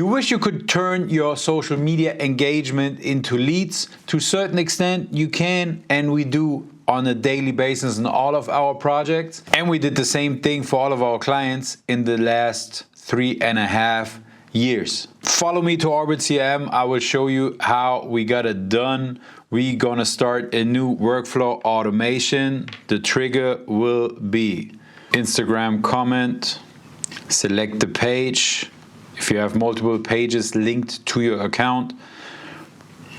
You wish you could turn your social media engagement into leads. To a certain extent, you can, and we do on a daily basis in all of our projects. And we did the same thing for all of our clients in the last 3.5 years. Follow me to Orbit CRM. I will show you how we got it done. We're gonna start a new workflow automation. The trigger will be Instagram comment, select the page. If you have multiple pages linked to your account,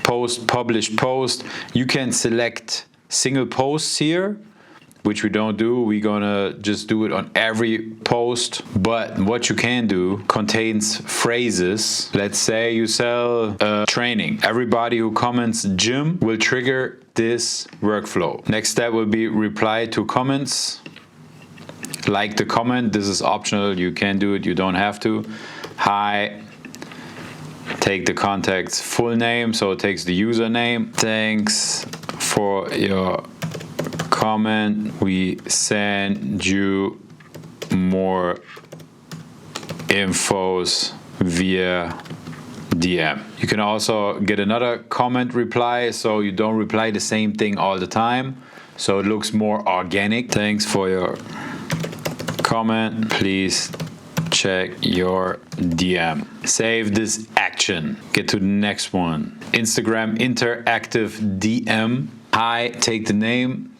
post, publish post. You can select single posts here, which we don't do. We're gonna just do it on every post. But what you can do contains phrases. Let's say you sell training. Everybody who comments gym will trigger this workflow. Next step will be reply to comments. Like the comment, this is optional. You can do it, you don't have to. Hi. Take the contact's full name, so it takes the username. Thanks for your comment. We send you more infos via DM. You can also get another comment reply, so you don't reply the same thing all the time, so it looks more organic. Thanks for your comment. Please check your DM. Save this action. Get to the next one. Instagram interactive DM. Hi, take the name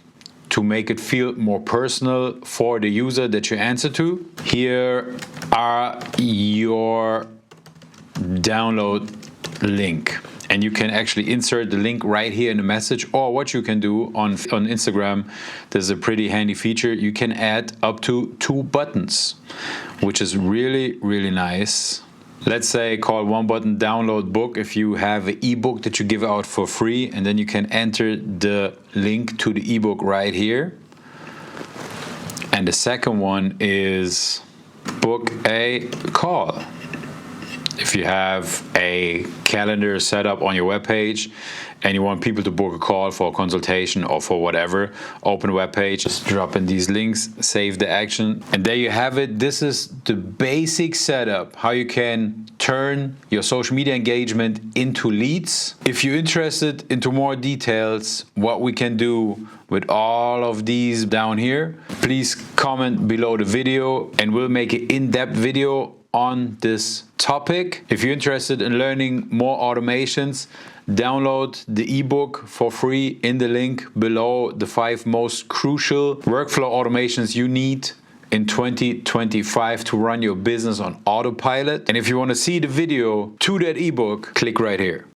to make it feel more personal for the user that you answer to. Here are your download link. And you can actually insert the link right here in the message. Or what you can do on Instagram, there's a pretty handy feature. You can add up to 2 buttons, which is really, really nice. Let's say call one button download book if you have an ebook that you give out for free, and then you can enter the link to the ebook right here. And the second one is book a call. If you have a calendar set up on your webpage and you want people to book a call for a consultation or for whatever, open a webpage, just drop in these links, save the action, and there you have it. This is the basic setup, how you can turn your social media engagement into leads. If you're interested into more details, what we can do with all of these down here, please comment below the video and we'll make an in-depth video on this topic. If you're interested in learning more automations, download the ebook for free in the link below. The 5 most crucial workflow automations you need in 2025 to run your business on autopilot. And if you want to see the video to that ebook, click right here.